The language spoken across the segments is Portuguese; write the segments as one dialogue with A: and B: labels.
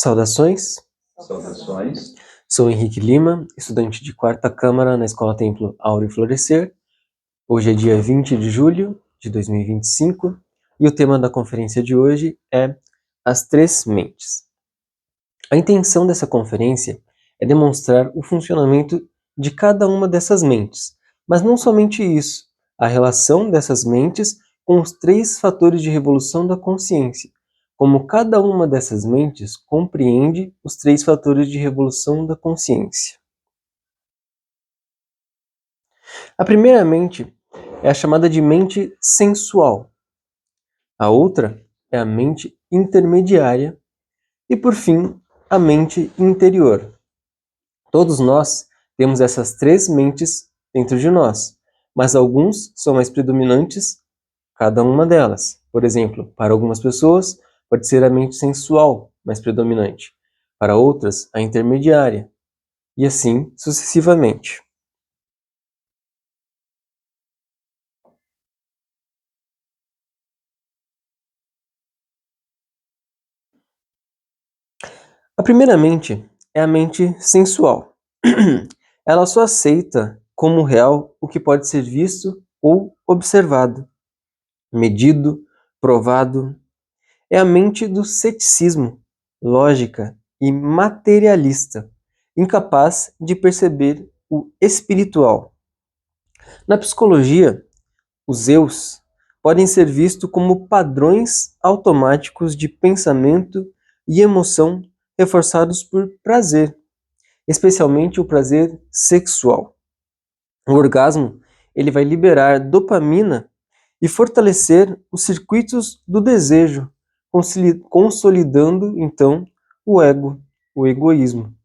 A: Saudações,
B: Saudações.
A: sou Henrique Lima, estudante de 4ª Câmara na Escola Templo Áureo Florescer. Hoje é dia 20 de julho de 2025 e o tema da conferência de hoje é As Três Mentes. A intenção dessa conferência é demonstrar o funcionamento de cada uma dessas mentes, mas não somente isso, a relação dessas mentes com os 3 fatores de revolução da consciência, como cada uma dessas mentes compreende os 3 fatores de revolução da consciência. A primeira mente é a chamada de mente sensual. A outra é a mente intermediária e, por fim, a mente interior. Todos nós temos essas 3 mentes dentro de nós, mas alguns são mais predominantes, cada uma delas. Por exemplo, para algumas pessoas pode ser a mente sensual mais predominante, para outras a intermediária, e assim sucessivamente. A primeira mente é a mente sensual. Ela só aceita como real o que pode ser visto ou observado, medido, provado. É a mente do ceticismo, lógica e materialista, incapaz de perceber o espiritual. Na psicologia, os eus podem ser vistos como padrões automáticos de pensamento e emoção reforçados por prazer, especialmente o prazer sexual. O orgasmo, ele vai liberar dopamina e fortalecer os circuitos do desejo, consolidando então o ego, o egoísmo.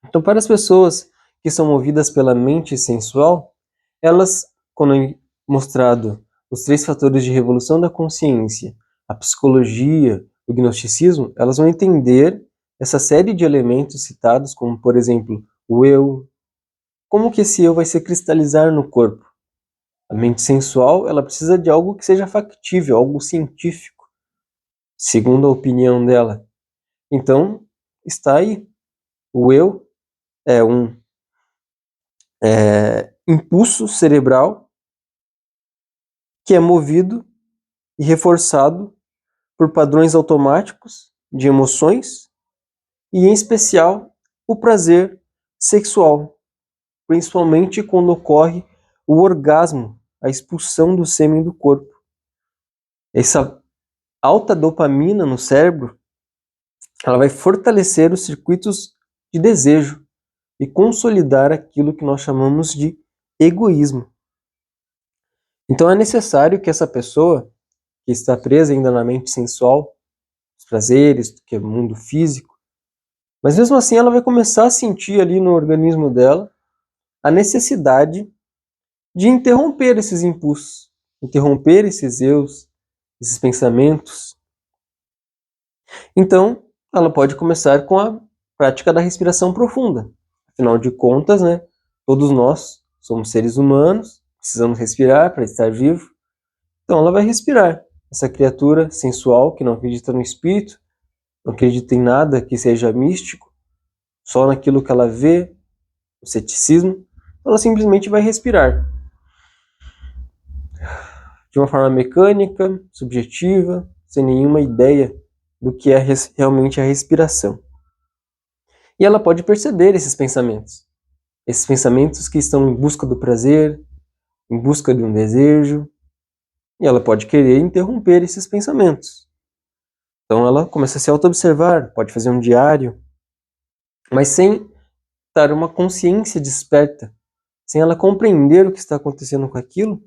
A: Então, para as pessoas que são movidas pela mente sensual, elas, quando é mostrado os 3 fatores de revolução da consciência, a psicologia, o gnosticismo, elas vão entender essa série de elementos citados, como, por exemplo, o eu. Como que esse eu vai se cristalizar no corpo? A mente sensual, ela precisa de algo que seja factível, algo científico, segundo a opinião dela. Então, está aí. O eu é um impulso cerebral que é movido e reforçado por padrões automáticos de emoções e, em especial, o prazer sexual, principalmente quando ocorre o orgasmo, a expulsão do sêmen do corpo. Essa alta dopamina no cérebro, ela vai fortalecer os circuitos de desejo e consolidar aquilo que nós chamamos de egoísmo. Então é necessário que essa pessoa que está presa ainda na mente sensual, os prazeres, que é o mundo físico, mas mesmo assim ela vai começar a sentir ali no organismo dela a necessidade de interromper esses impulsos, interromper esses eus, esses pensamentos. Então, ela pode começar com a prática da respiração profunda. Afinal de contas, né, todos nós somos seres humanos, precisamos respirar para estar vivo. Então ela vai respirar. Essa criatura sensual que não acredita no espírito, não acredita em nada que seja místico, só naquilo que ela vê, o ceticismo, ela simplesmente vai respirar. De uma forma mecânica, subjetiva, sem nenhuma ideia do que é realmente a respiração. E ela pode perceber esses pensamentos que estão em busca do prazer, em busca de um desejo, e ela pode querer interromper esses pensamentos. Então ela começa a se auto-observar, pode fazer um diário, mas sem dar uma consciência desperta, sem ela compreender o que está acontecendo com aquilo.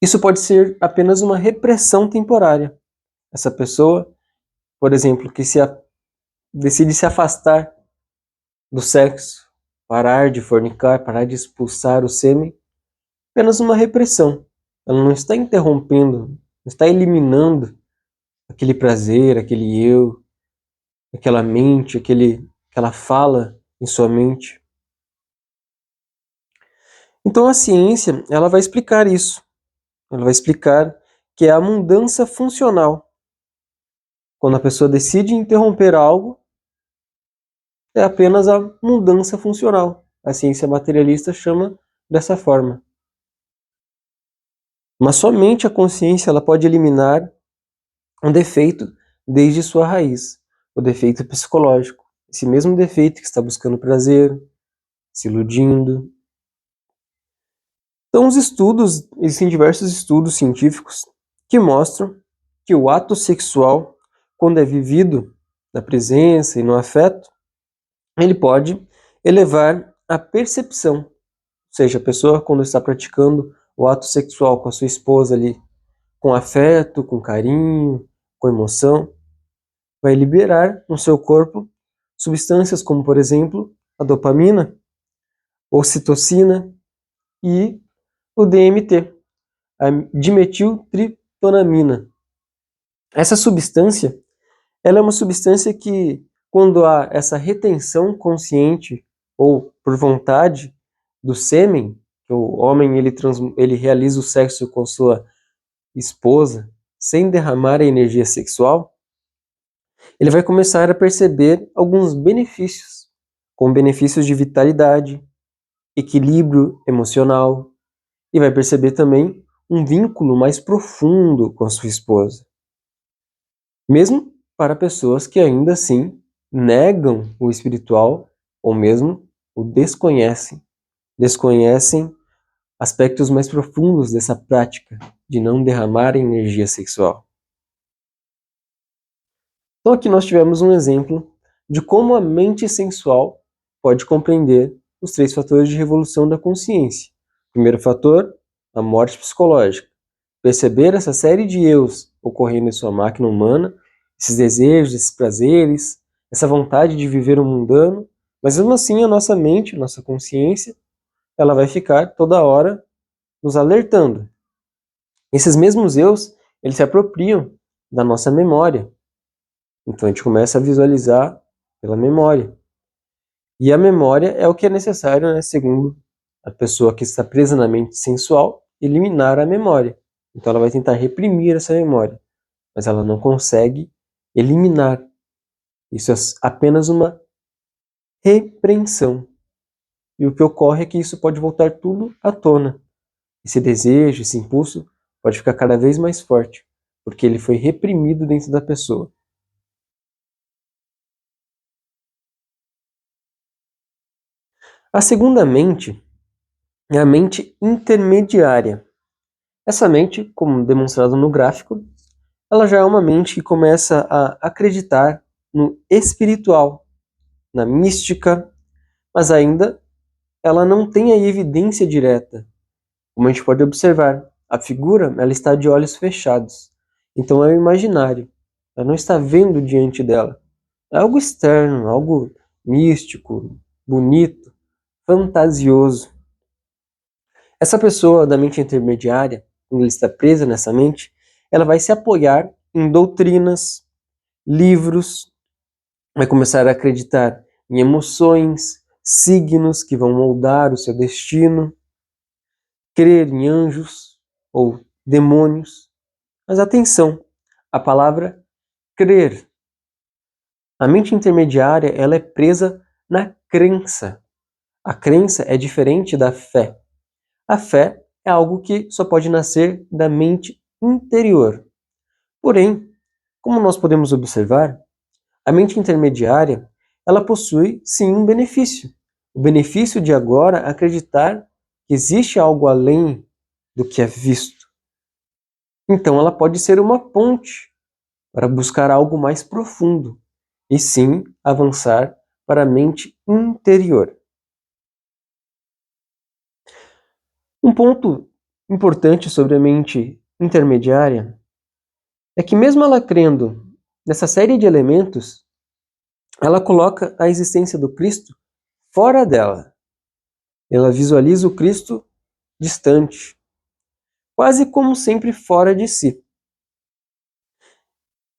A: Isso pode ser apenas uma repressão temporária. Essa pessoa, por exemplo, que decide se afastar do sexo, parar de fornicar, parar de expulsar o sêmen, apenas uma repressão. Ela não está interrompendo, não está eliminando aquele prazer, aquele eu, aquela mente, aquela fala em sua mente. Então a ciência, ela vai explicar isso. Ela vai explicar que é a mudança funcional Quando a pessoa decide interromper algo, é apenas a mudança funcional. A ciência materialista chama dessa forma. Mas somente a consciência ela pode eliminar um defeito desde sua raiz, o defeito psicológico. Esse mesmo defeito que está buscando prazer, se iludindo. Então, existem diversos estudos científicos que mostram que o ato sexual, quando é vivido na presença e no afeto, ele pode elevar a percepção. Ou seja, a pessoa, quando está praticando o ato sexual com a sua esposa ali, com afeto, com carinho, com emoção, vai liberar no seu corpo substâncias como, por exemplo, a dopamina, ocitocina e o DMT, a dimetiltriptonamina. Essa substância, ela é uma substância que, quando há essa retenção consciente ou por vontade do sêmen, que o homem ele realiza o sexo com sua esposa sem derramar a energia sexual, ele vai começar a perceber alguns benefícios, como benefícios de vitalidade, equilíbrio emocional, e vai perceber também um vínculo mais profundo com a sua esposa. Mesmo para pessoas que ainda assim negam o espiritual ou mesmo o desconhecem aspectos mais profundos dessa prática de não derramar energia sexual. Então aqui nós tivemos um exemplo de como a mente sensual pode compreender os 3 fatores de revolução da consciência. Primeiro fator, a morte psicológica. Perceber essa série de eus ocorrendo em sua máquina humana, esses desejos, esses prazeres, essa vontade de viver o mundano, mas mesmo assim a nossa mente, nossa consciência, ela vai ficar toda hora nos alertando. Esses mesmos eus, eles se apropriam da nossa memória. Então a gente começa a visualizar pela memória. E a memória é o que é necessário, né, segundo a pessoa que está presa na mente sensual, eliminar a memória. Então ela vai tentar reprimir essa memória, mas ela não consegue eliminar. Isso é apenas uma repreensão. E o que ocorre é que isso pode voltar tudo à tona. Esse desejo, esse impulso, pode ficar cada vez mais forte, porque ele foi reprimido dentro da pessoa. A segunda mente é a mente intermediária. Essa mente, como demonstrado no gráfico, ela já é uma mente que começa a acreditar no espiritual, na mística, mas ainda ela não tem a evidência direta. Como a gente pode observar, a figura ela está de olhos fechados. Então é o imaginário. Ela não está vendo diante dela. É algo externo, algo místico, bonito, fantasioso. Essa pessoa da mente intermediária, quando ela está presa nessa mente, ela vai se apoiar em doutrinas, livros, vai começar a acreditar em emoções, signos que vão moldar o seu destino, crer em anjos ou demônios. Mas atenção, a palavra crer. A mente intermediária, ela é presa na crença. A crença é diferente da fé. A fé é algo que só pode nascer da mente interior. Porém, como nós podemos observar, a mente intermediária, ela possui sim um benefício. O benefício de agora acreditar que existe algo além do que é visto. Então ela pode ser uma ponte para buscar algo mais profundo e sim avançar para a mente interior. Um ponto importante sobre a mente intermediária é que mesmo ela crendo nessa série de elementos, ela coloca a existência do Cristo fora dela. Ela visualiza o Cristo distante, quase como sempre fora de si.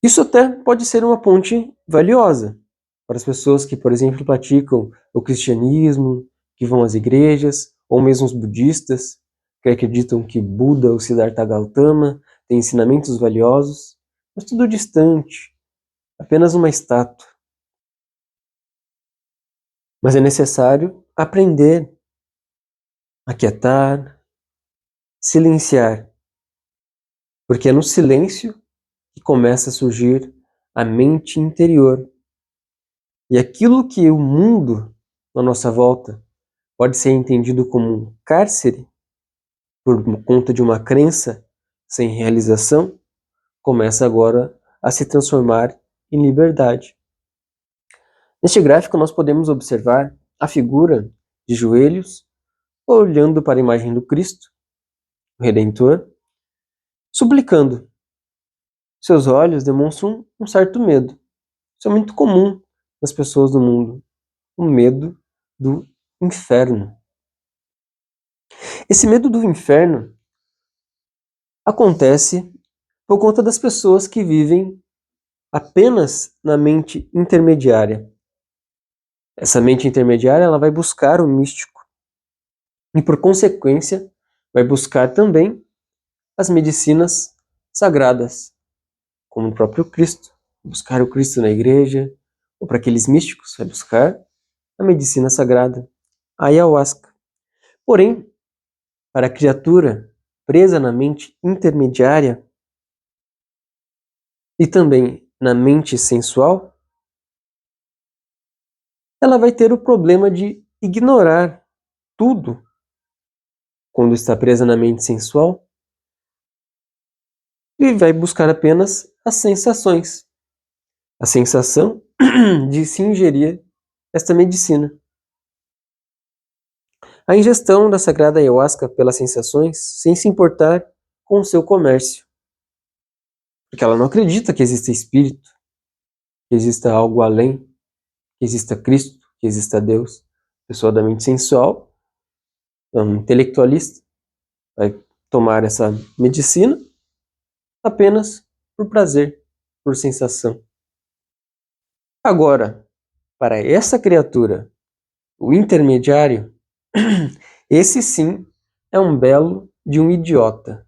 A: Isso até pode ser uma ponte valiosa para as pessoas que, por exemplo, praticam o cristianismo, que vão às igrejas, ou mesmo os budistas, que acreditam que Buda ou Siddhartha Gautama têm ensinamentos valiosos, mas tudo distante, apenas uma estátua. Mas é necessário aprender a aquietar, silenciar, porque é no silêncio que começa a surgir a mente interior. E aquilo que o mundo à nossa volta pode ser entendido como um cárcere, por conta de uma crença sem realização, começa agora a se transformar em liberdade. Neste gráfico nós podemos observar a figura de joelhos, olhando para a imagem do Cristo, o Redentor, suplicando. Seus olhos demonstram um certo medo. Isso é muito comum nas pessoas do mundo, o medo do inferno. Esse medo do inferno acontece por conta das pessoas que vivem apenas na mente intermediária. Essa mente intermediária ela vai buscar o místico e, por consequência, vai buscar também as medicinas sagradas, como o próprio Cristo. Buscar o Cristo na igreja, ou para aqueles místicos, vai buscar a medicina sagrada, a ayahuasca. Porém, para a criatura presa na mente intermediária e também na mente sensual, ela vai ter o problema de ignorar tudo quando está presa na mente sensual e vai buscar apenas as sensações. A sensação de se ingerir esta medicina. A ingestão da sagrada ayahuasca pelas sensações sem se importar com o seu comércio. Porque ela não acredita que exista espírito, que exista algo além, que exista Cristo, que exista Deus. Pessoa da mente sensual, um intelectualista, vai tomar essa medicina apenas por prazer, por sensação. Agora, para essa criatura, o intermediário, esse sim é um belo de um idiota.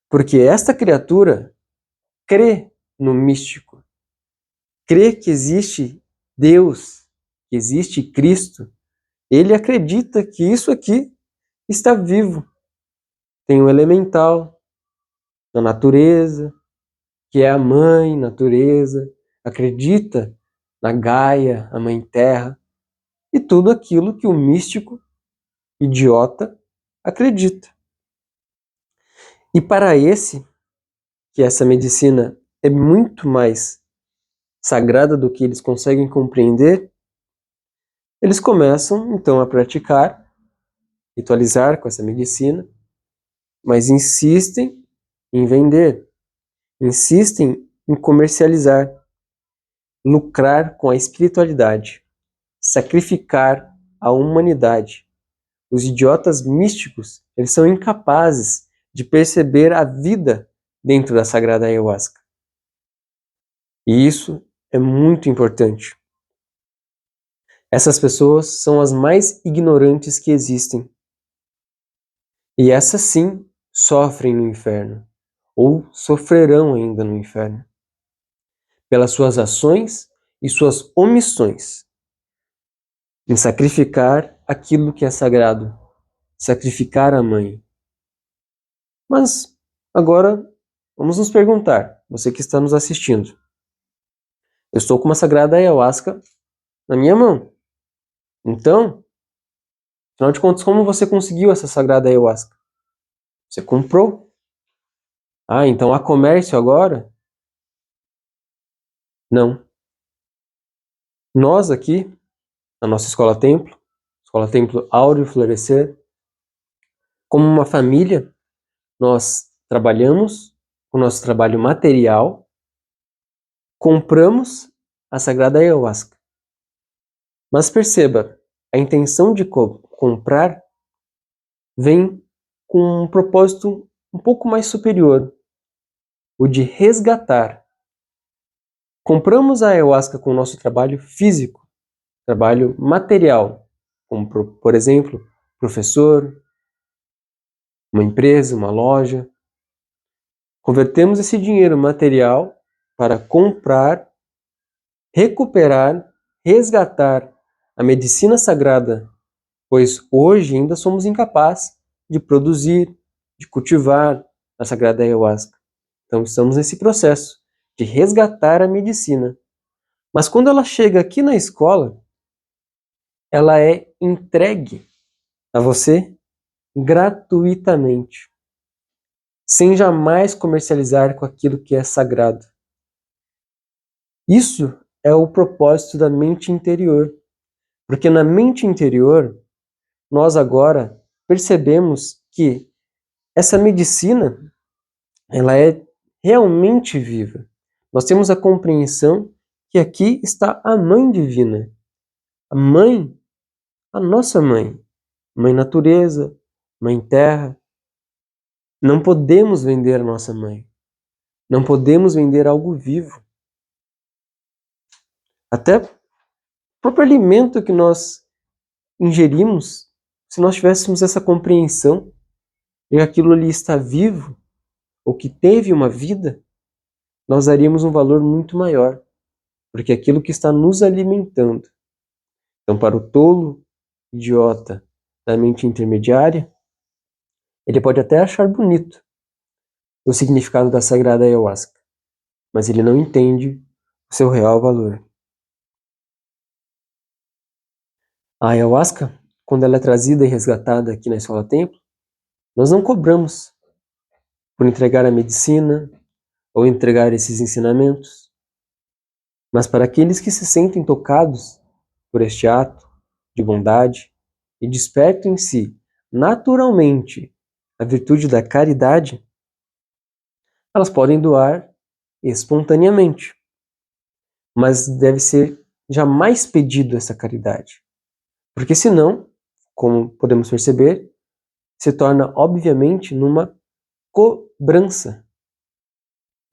A: Porque esta criatura crê no místico, crê que existe Deus, que existe Cristo. Ele acredita que isso aqui está vivo. Tem o elemental, a natureza, que é a mãe natureza, acredita na Gaia, a mãe terra, e tudo aquilo que o místico idiota acredita. E para esse, que essa medicina é muito mais sagrada do que eles conseguem compreender, eles começam então a praticar, ritualizar com essa medicina, mas insistem em vender, insistem em comercializar, lucrar com a espiritualidade, sacrificar a humanidade. Os idiotas místicos, eles são incapazes de perceber a vida dentro da sagrada ayahuasca. E isso é muito importante. Essas pessoas são as mais ignorantes que existem. E essas sim sofrem no inferno, ou sofrerão ainda no inferno, pelas suas ações e suas omissões, em sacrificar aquilo que é sagrado, sacrificar a mãe. Mas agora vamos nos perguntar, você que está nos assistindo, eu estou com uma sagrada ayahuasca na minha mão. Então, afinal de contas, como você conseguiu essa sagrada ayahuasca? Você comprou? Ah, então há comércio agora? Não. Nós aqui, na nossa Escola Templo Áureo Florescer, como uma família, nós trabalhamos o nosso trabalho material, compramos a sagrada ayahuasca. Mas perceba, a intenção de comprar vem com um propósito um pouco mais superior, o de resgatar. Compramos a ayahuasca com o nosso trabalho físico, trabalho material, como, por exemplo, professor, uma empresa, uma loja. Convertemos esse dinheiro material para comprar recuperar, resgatar a medicina sagrada, pois hoje ainda somos incapazes de produzir, de cultivar a sagrada ayahuasca. Então estamos nesse processo de resgatar a medicina. Mas quando ela chega aqui na escola, ela é entregue a você gratuitamente, sem jamais comercializar com aquilo que é sagrado. Isso é o propósito da mente interior, porque na mente interior, nós agora percebemos que essa medicina, ela é realmente viva. Nós temos a compreensão que aqui está a Mãe Divina, a Mãe, a nossa Mãe, Mãe Natureza, Mãe Terra. Não podemos vender a nossa Mãe, não podemos vender algo vivo. Até o próprio alimento que nós ingerimos, se nós tivéssemos essa compreensão de que aquilo ali está vivo, ou que teve uma vida, nós daríamos um valor muito maior, porque é aquilo que está nos alimentando. Então, para o tolo, idiota da mente intermediária, ele pode até achar bonito o significado da sagrada ayahuasca, mas ele não entende o seu real valor. A ayahuasca, quando ela é trazida e resgatada aqui na Escola Templo, nós não cobramos por entregar a medicina ou entregar esses ensinamentos, mas para aqueles que se sentem tocados por este ato de bondade e despertam em si naturalmente a virtude da caridade, elas podem doar espontaneamente, mas deve ser jamais pedido essa caridade, porque senão, como podemos perceber, se torna obviamente numa cobrança.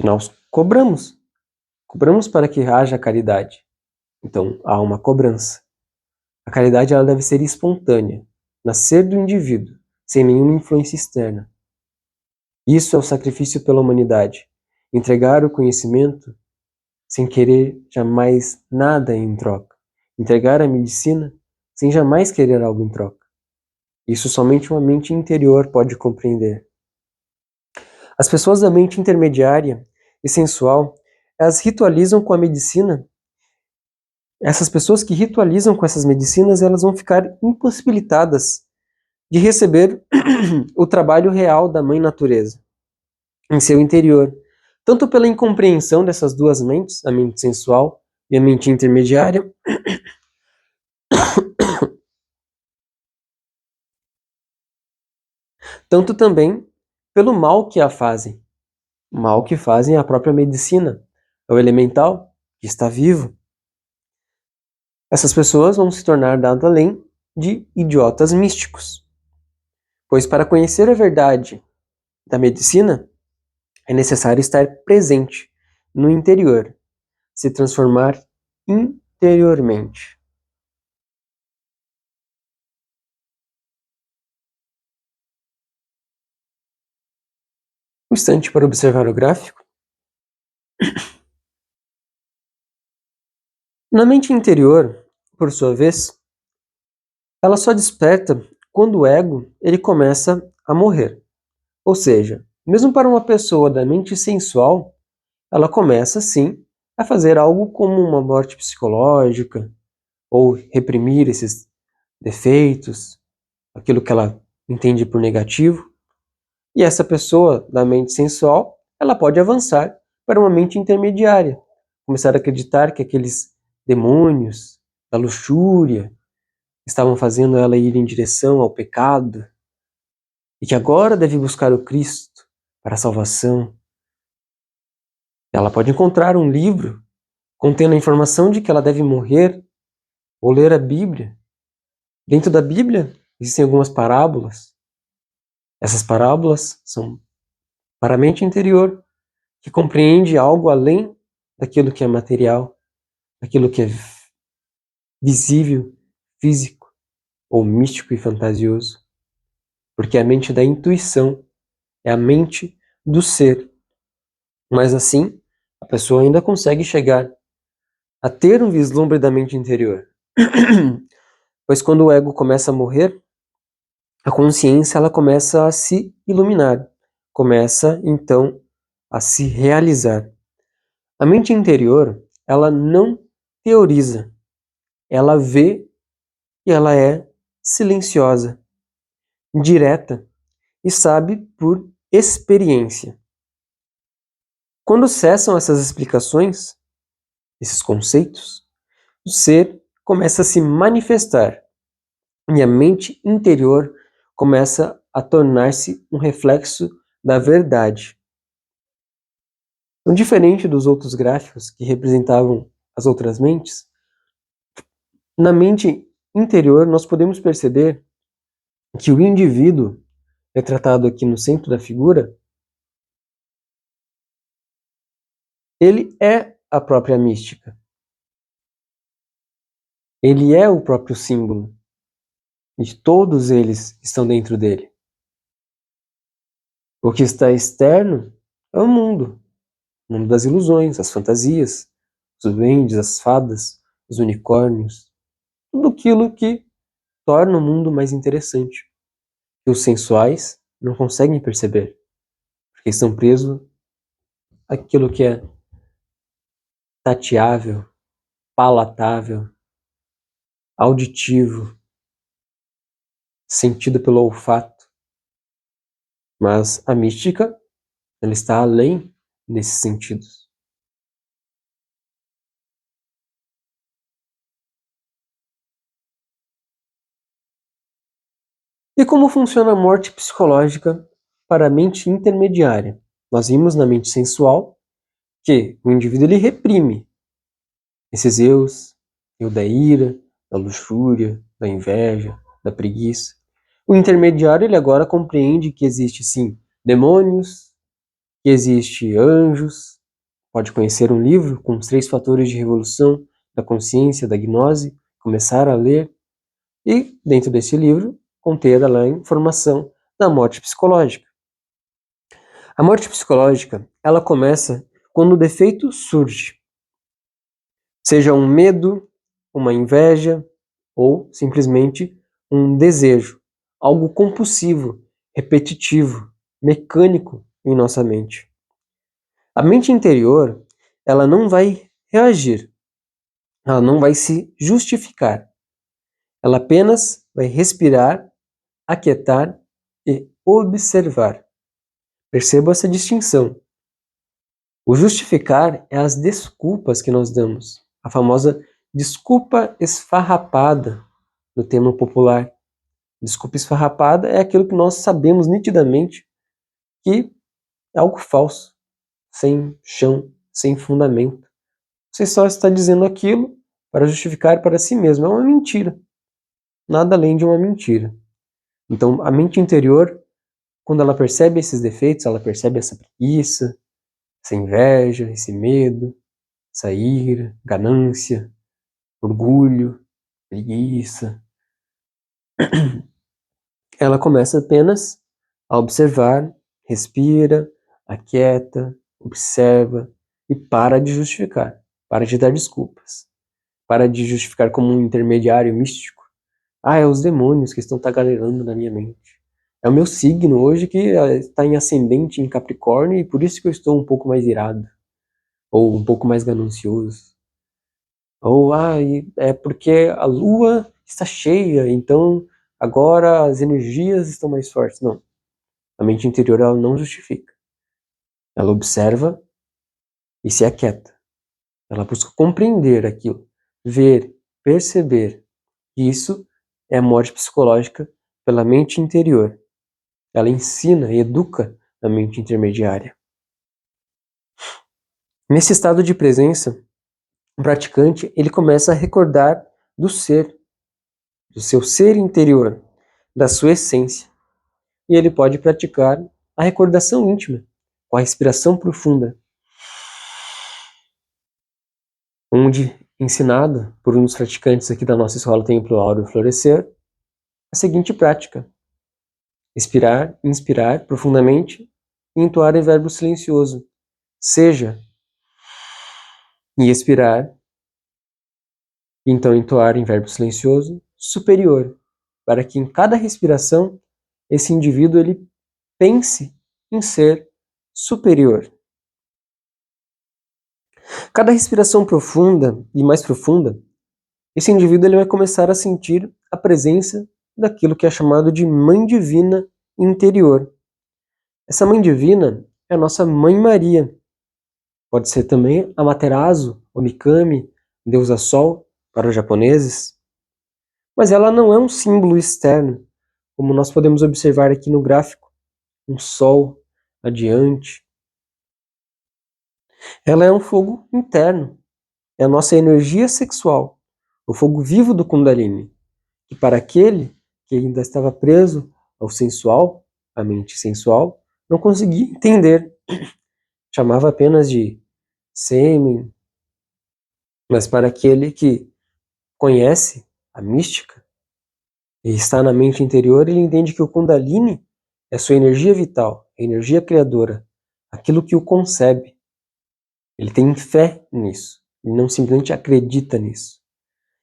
A: Nós cobramos para que haja caridade. Então há uma cobrança. A caridade ela deve ser espontânea, nascer do indivíduo, sem nenhuma influência externa. Isso é o sacrifício pela humanidade. Entregar o conhecimento sem querer jamais nada em troca. Entregar a medicina sem jamais querer algo em troca. Isso somente uma mente interior pode compreender. As pessoas da mente intermediária e sensual, elas ritualizam com a medicina. Essas pessoas que ritualizam com essas medicinas, elas vão ficar impossibilitadas de receber o trabalho real da Mãe Natureza em seu interior, tanto pela incompreensão dessas duas mentes, a mente sensual e a mente intermediária, tanto também pelo mal que a fazem. O mal que fazem é a própria medicina, é o elemental que está vivo. Essas pessoas vão se tornar nada além de idiotas místicos, pois para conhecer a verdade da medicina, é necessário estar presente no interior, se transformar interiormente. Um instante para observar o gráfico. Na mente interior, por sua vez, ela só desperta quando o ego ele começa a morrer. Ou seja, mesmo para uma pessoa da mente sensual, ela começa sim a fazer algo como uma morte psicológica ou reprimir esses defeitos, aquilo que ela entende por negativo. E essa pessoa da mente sensual, ela pode avançar para uma mente intermediária, começar a acreditar que aqueles demônios da luxúria estavam fazendo ela ir em direção ao pecado e que agora deve buscar o Cristo para a salvação. Ela pode encontrar um livro contendo a informação de que ela deve morrer ou ler a Bíblia. Dentro da Bíblia existem algumas parábolas. Essas parábolas são para a mente interior, que compreende algo além daquilo que é material, daquilo que é visível, físico ou místico e fantasioso. Porque a mente da intuição é a mente do ser. Mas assim, a pessoa ainda consegue chegar a ter um vislumbre da mente interior. Pois quando o ego começa a morrer, a consciência ela começa a se iluminar, começa então a se realizar. A mente interior, ela não teoriza, ela vê e ela é silenciosa, direta e sabe por experiência. Quando cessam essas explicações, esses conceitos, o ser começa a se manifestar e a mente interior começa a tornar-se um reflexo da verdade. Então, diferente dos outros gráficos que representavam as outras mentes, na mente interior nós podemos perceber que o indivíduo, retratado aqui no centro da figura, ele é a própria mística. Ele é o próprio símbolo. E todos eles estão dentro dele. O que está externo é o mundo das ilusões, as fantasias, os duendes, as fadas, os unicórnios, tudo aquilo que torna o mundo mais interessante. E os sensuais não conseguem perceber, porque estão presos àquilo que é tateável, palatável, auditivo, sentido pelo olfato. Mas a mística, ela está além desses sentidos. E como funciona a morte psicológica para a mente intermediária? Nós vimos na mente sensual que o indivíduo ele reprime esses eu da ira, da luxúria, da inveja, da preguiça. O intermediário ele agora compreende que existe sim demônios, que existe anjos, pode conhecer um livro com os 3 fatores de revolução da consciência, da gnose, começar a ler e dentro desse livro conter lá a informação da morte psicológica. A morte psicológica, ela começa quando o defeito surge. Seja um medo, uma inveja ou simplesmente um desejo, algo compulsivo, repetitivo, mecânico em nossa mente. A mente interior, ela não vai reagir, ela não vai se justificar. Ela apenas vai respirar, aquietar e observar. Perceba essa distinção. O justificar é as desculpas que nós damos, a famosa desculpa esfarrapada no termo popular. Desculpa esfarrapada é aquilo que nós sabemos nitidamente que é algo falso, sem chão, sem fundamento. Você só está dizendo aquilo para justificar para si mesmo. É uma mentira. Nada além de uma mentira. Então, a mente interior, quando ela percebe esses defeitos, ela percebe essa preguiça, essa inveja, esse medo, essa ira, ganância, orgulho, preguiça. Ela começa apenas a observar, respira, aquieta, observa e para de justificar, para de dar desculpas, para de justificar como um intermediário místico. Ah, é os demônios que estão tagarelando na minha mente. É o meu signo hoje que está em ascendente em Capricórnio e por isso que eu estou um pouco mais irado, ou um pouco mais ganancioso. Ou, é porque a lua está cheia, então agora as energias estão mais fortes. Não. A mente interior ela não justifica. Ela observa e se aquieta. Ela busca compreender aquilo, ver, perceber. E isso é a morte psicológica pela mente interior. Ela ensina e educa a mente intermediária. Nesse estado de presença, o praticante ele começa a recordar do ser, do seu ser interior, da sua essência. E ele pode praticar a recordação íntima, com a respiração profunda, onde, ensinada por um dos praticantes aqui da nossa escola Templo Áureo Florescer, a seguinte prática: expirar, inspirar profundamente e entoar em verbo silencioso. Seja, e expirar, Então entoar em verbo silencioso superior, para que em cada respiração esse indivíduo ele pense em ser superior. Cada respiração profunda e mais profunda, esse indivíduo ele vai começar a sentir a presença daquilo que é chamado de Mãe Divina interior. Essa Mãe Divina é a nossa Mãe Maria. Pode ser também a Materazo, ou Mikami, deusa Sol, para os japoneses. Mas ela não é um símbolo externo, como nós podemos observar aqui no gráfico, um sol adiante. Ela é um fogo interno, é a nossa energia sexual, o fogo vivo do Kundalini, que para aquele que ainda estava preso ao sensual, à mente sensual, não conseguia entender. Chamava apenas de sêmen, mas para aquele que conhece a mística e está na mente interior, ele entende que o Kundalini é sua energia vital, a energia criadora, aquilo que o concebe. Ele tem fé nisso, ele não simplesmente acredita nisso.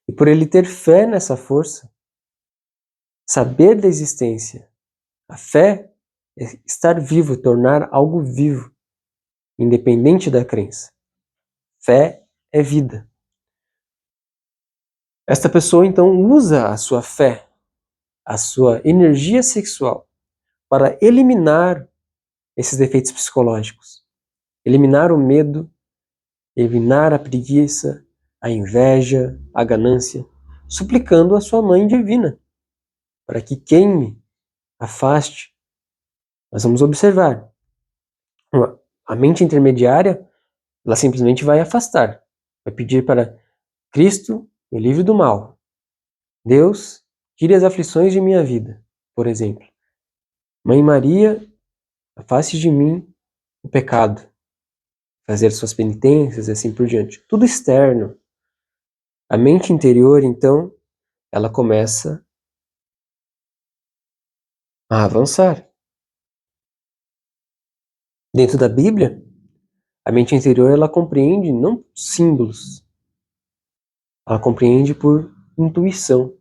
A: E por ele ter fé nessa força, saber da existência, a fé é estar vivo, tornar algo vivo, independente da crença. Fé é vida. Esta pessoa então usa a sua fé, a sua energia sexual, para eliminar esses defeitos psicológicos, eliminar o medo, eliminar a preguiça, a inveja, a ganância, suplicando a sua mãe divina para que queime, afaste. Nós vamos observar. A mente intermediária, ela simplesmente vai afastar, vai pedir para Cristo, me livre do mal. Deus, tire as aflições de minha vida, por exemplo. Mãe Maria, afaste de mim o pecado. Fazer suas penitências e assim por diante. Tudo externo. A mente interior, então, ela começa a avançar. Dentro da Bíblia, a mente interior ela compreende não símbolos, ela compreende por intuição,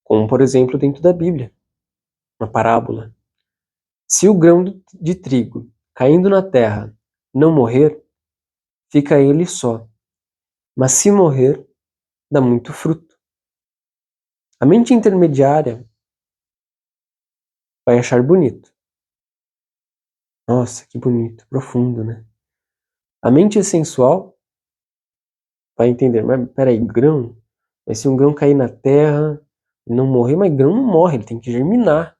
A: como por exemplo dentro da Bíblia, uma parábola. Se o grão de trigo caindo na terra não morrer, fica ele só, mas se morrer, dá muito fruto. A mente intermediária vai achar bonito. Nossa, que bonito, profundo, né? A mente sensual vai entender, mas peraí, grão? Mas se um grão cair na terra e não morrer, mas grão não morre, ele tem que germinar.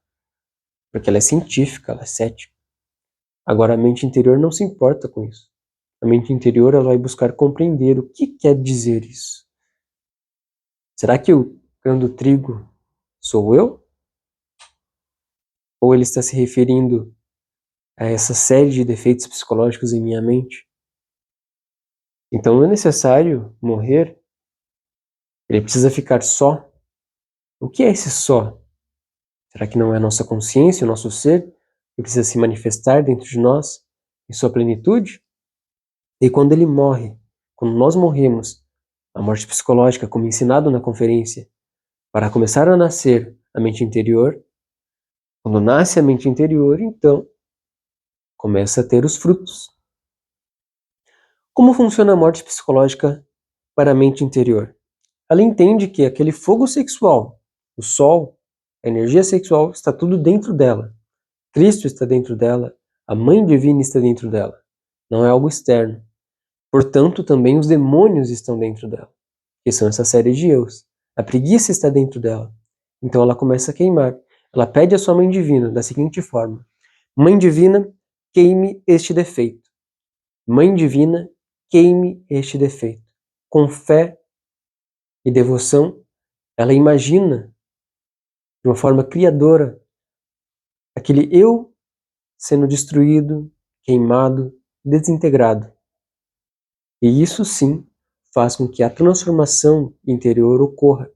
A: Porque ela é científica, ela é cética. Agora a mente interior não se importa com isso. A mente interior ela vai buscar compreender o que quer dizer isso. Será que o grão do trigo sou eu? Ou ele está se referindo a essa série de defeitos psicológicos em minha mente? Então não é necessário morrer, ele precisa ficar só. O que é esse só? Será que não é a nossa consciência, o nosso ser, que precisa se manifestar dentro de nós, em sua plenitude? E quando ele morre, quando nós morremos, a morte psicológica, como ensinado na conferência, para começar a nascer a mente interior, quando nasce a mente interior, então começa a ter os frutos. Como funciona a morte psicológica para a mente interior? Ela entende que aquele fogo sexual, o sol, a energia sexual, está tudo dentro dela. Cristo está dentro dela, a Mãe Divina está dentro dela. Não é algo externo. Portanto, também os demônios estão dentro dela, que são essa série de eus. A preguiça está dentro dela. Então ela começa a queimar. Ela pede à sua Mãe Divina da seguinte forma: Mãe Divina, queime este defeito. Mãe Divina, queime este defeito. Com fé e devoção, ela imagina, de uma forma criadora, aquele eu sendo destruído, queimado, desintegrado. E isso sim faz com que a transformação interior ocorra.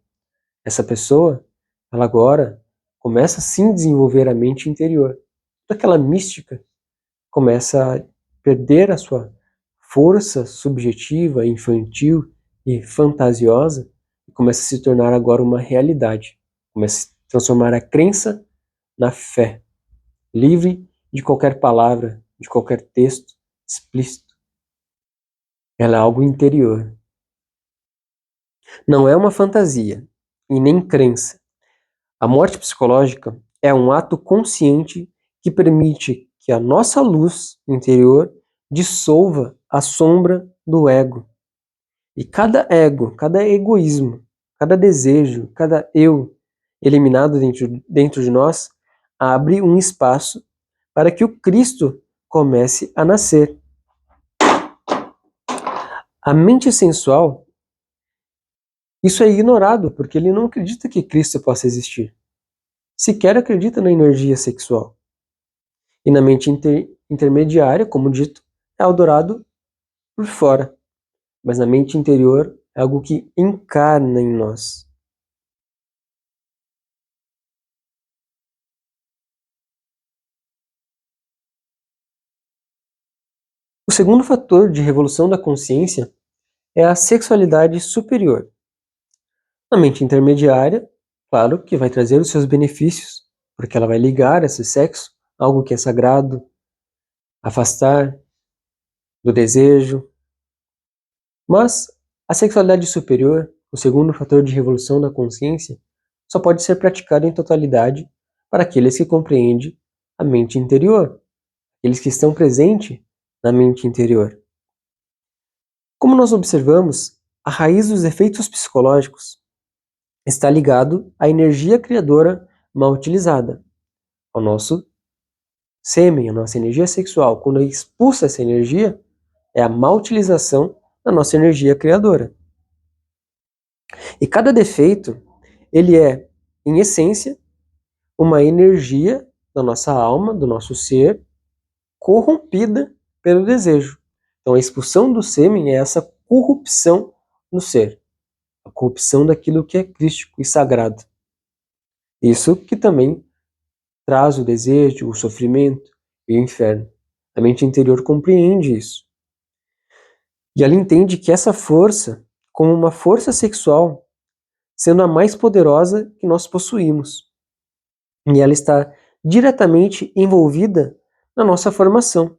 A: Essa pessoa, ela agora começa sim a desenvolver a mente interior. Toda aquela mística começa a perder a sua força subjetiva, infantil e fantasiosa começa a se tornar agora uma realidade. Começa a transformar a crença na fé, livre de qualquer palavra, de qualquer texto explícito. Ela é algo interior. Não é uma fantasia e nem crença. A morte psicológica é um ato consciente que permite que a nossa luz interior dissolva a sombra do ego. E cada ego, cada egoísmo, cada desejo, cada eu eliminado dentro de nós abre um espaço para que o Cristo comece a nascer. A mente sensual, isso é ignorado, porque ele não acredita que Cristo possa existir. Sequer acredita na energia sexual. E na mente intermediária, como dito, é adorado por fora. Mas na mente interior é algo que encarna em nós. O segundo fator de revolução da consciência é a sexualidade superior. Na mente intermediária, claro que vai trazer os seus benefícios, porque ela vai ligar esse sexo a algo que é sagrado, afastar do desejo. Mas a sexualidade superior, o segundo fator de revolução da consciência, só pode ser praticada em totalidade para aqueles que compreendem a mente interior, aqueles que estão presentes na mente interior. Como nós observamos, a raiz dos efeitos psicológicos está ligado à energia criadora mal utilizada, ao nosso sêmen, a nossa energia sexual. Quando expulsa essa energia, é a mal utilização da nossa energia criadora. E cada defeito, ele é, em essência, uma energia da nossa alma, do nosso ser, corrompida pelo desejo. Então a expulsão do sêmen é essa corrupção no ser, a corrupção daquilo que é crístico e sagrado. Isso que também traz o desejo, o sofrimento e o inferno. A mente interior compreende isso. E ela entende que essa força, como uma força sexual, sendo a mais poderosa que nós possuímos. E ela está diretamente envolvida na nossa formação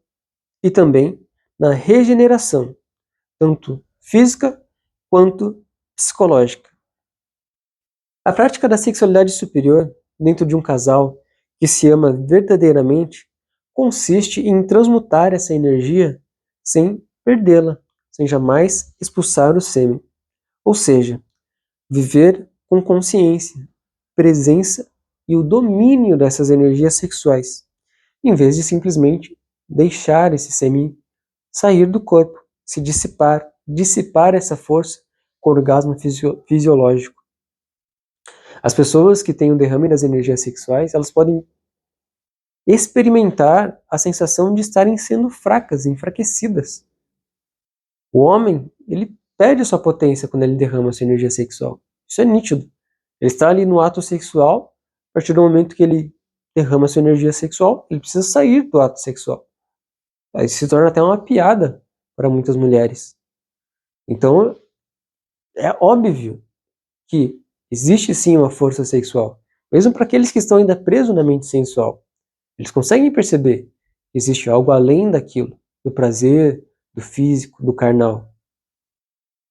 A: e também na regeneração, tanto física quanto psicológica. A prática da sexualidade superior dentro de um casal que se ama verdadeiramente consiste em transmutar essa energia sem perdê-la, sem jamais expulsar o sêmen. Ou seja, viver com consciência, presença e o domínio dessas energias sexuais, em vez de simplesmente deixar esse sêmen sair do corpo, se dissipar essa força com orgasmo fisiológico. As pessoas que têm o derrame das energias sexuais, elas podem experimentar a sensação de estarem sendo fracas, enfraquecidas. O homem, ele perde sua potência quando ele derrama sua energia sexual. Isso é nítido. Ele está ali no ato sexual, a partir do momento que ele derrama sua energia sexual, ele precisa sair do ato sexual. Aí se torna até uma piada para muitas mulheres. Então, é óbvio que existe sim uma força sexual, mesmo para aqueles que estão ainda presos na mente sensual. Eles conseguem perceber que existe algo além daquilo, do prazer, do físico, do carnal.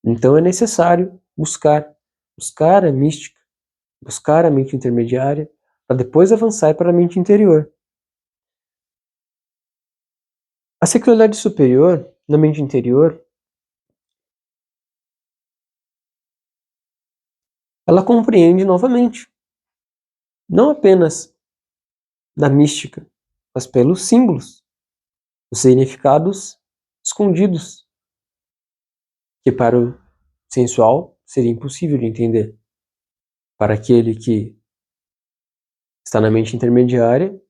A: Então é necessário buscar a mística, buscar a mente intermediária, para depois avançar para a mente interior. A sexualidade superior, na mente interior, ela compreende novamente, não apenas da mística, mas pelos símbolos, os significados escondidos, que para o sensual seria impossível de entender. Para aquele que está na mente intermediária,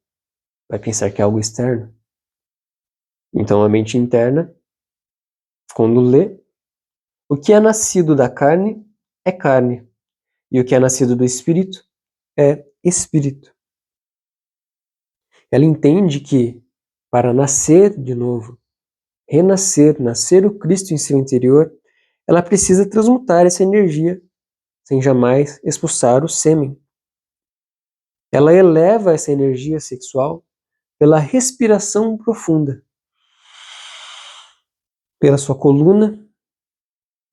A: vai pensar que é algo externo. Então a mente interna, quando lê, o que é nascido da carne é carne, e o que é nascido do espírito é espírito. Ela entende que, para nascer de novo, renascer, nascer o Cristo em seu interior, ela precisa transmutar essa energia sem jamais expulsar o sêmen. Ela eleva essa energia sexual pela respiração profunda, pela sua coluna,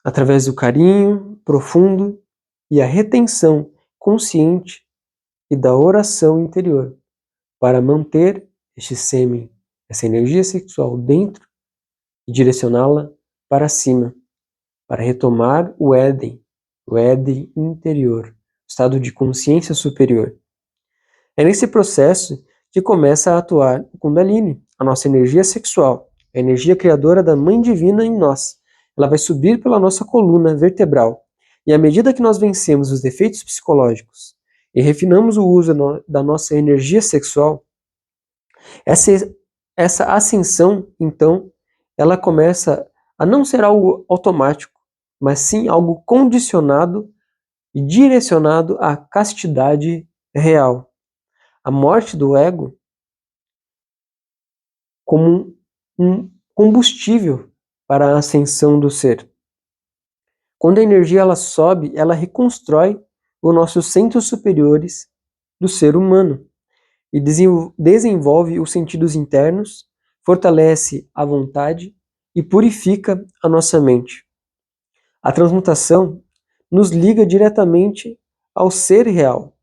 A: através do carinho profundo e a retenção consciente e da oração interior, para manter este sêmen, essa energia sexual dentro e direcioná-la para cima, para retomar o Éden interior, o estado de consciência superior. É nesse processo que começa a atuar o Kundalini, a nossa energia sexual, a energia criadora da Mãe Divina em nós. Ela vai subir pela nossa coluna vertebral. E à medida que nós vencemos os defeitos psicológicos e refinamos o uso da nossa energia sexual, essa ascensão, então, ela começa a não ser algo automático, mas sim algo condicionado e direcionado à castidade real. A morte do ego como um combustível para a ascensão do ser. Quando a energia ela sobe, ela reconstrói os nossos centros superiores do ser humano e desenvolve os sentidos internos, fortalece a vontade e purifica a nossa mente. A transmutação nos liga diretamente ao ser real.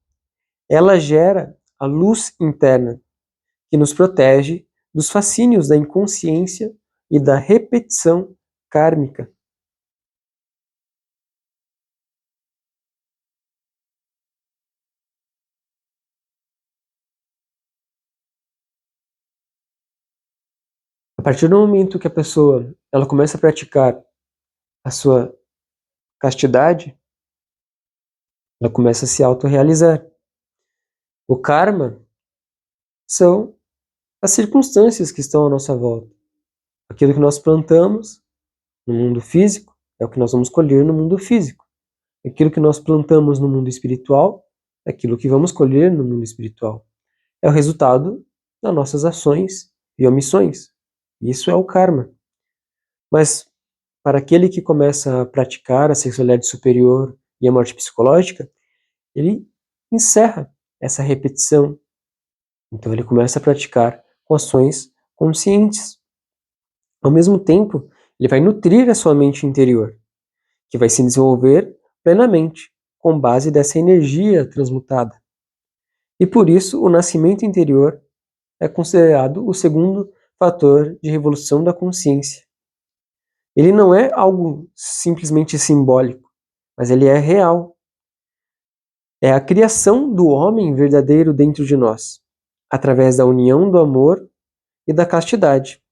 A: Ela gera a luz interna, que nos protege dos fascínios da inconsciência e da repetição kármica. A partir do momento que a pessoa ela começa a praticar a sua castidade, ela começa a se autorrealizar. O karma são as circunstâncias que estão à nossa volta. Aquilo que nós plantamos no mundo físico é o que nós vamos colher no mundo físico. Aquilo que nós plantamos no mundo espiritual é aquilo que vamos colher no mundo espiritual. É o resultado das nossas ações e omissões. Isso é o karma. Mas para aquele que começa a praticar a sexualidade superior e a morte psicológica, ele encerra essa repetição. Então ele começa a praticar com ações conscientes. Ao mesmo tempo, ele vai nutrir a sua mente interior, que vai se desenvolver plenamente, com base dessa energia transmutada. E por isso, o nascimento interior é considerado o segundo fator de revolução da consciência. Ele não é algo simplesmente simbólico, mas ele é real. É a criação do homem verdadeiro dentro de nós, através da união do amor e da castidade,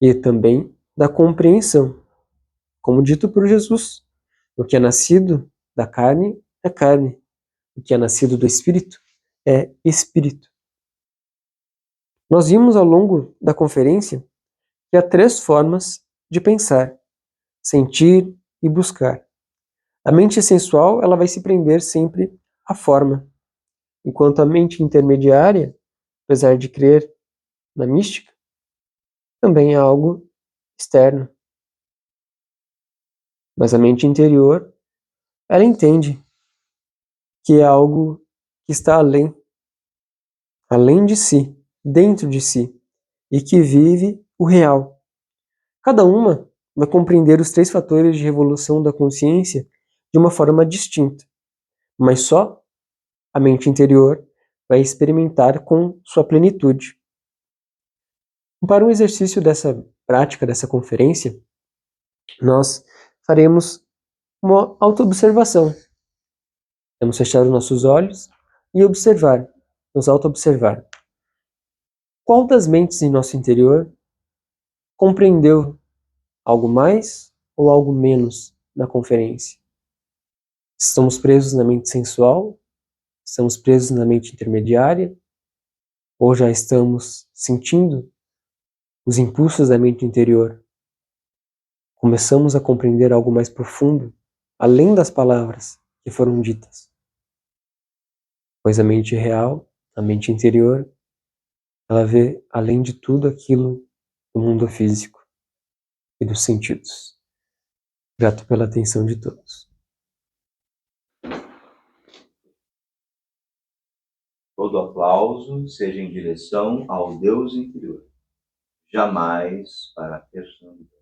A: e também da compreensão. Como dito por Jesus, o que é nascido da carne é carne, o que é nascido do espírito é espírito. Nós vimos ao longo da conferência que há três formas de pensar, sentir e buscar. A mente sensual ela vai se prender sempre à forma, enquanto a mente intermediária, apesar de crer na mística, também é algo externo. Mas a mente interior, ela entende que é algo que está além de si, dentro de si, e que vive o real. Cada uma vai compreender os três fatores de revolução da consciência de uma forma distinta, mas só a mente interior vai experimentar com sua plenitude. Para um exercício dessa prática, dessa conferência, nós faremos uma autoobservação. Vamos fechar os nossos olhos e observar, nos auto-observar. Qual das mentes em nosso interior compreendeu algo mais ou algo menos na conferência? Estamos presos na mente sensual? Estamos presos na mente intermediária? Ou já estamos sentindo os impulsos da mente interior? Começamos a compreender algo mais profundo, além das palavras que foram ditas. Pois a mente real, a mente interior, ela vê além de tudo aquilo do mundo físico e dos sentidos. Grato pela atenção de todos.
B: Todo aplauso seja em direção ao Deus interior, jamais para a personalidade.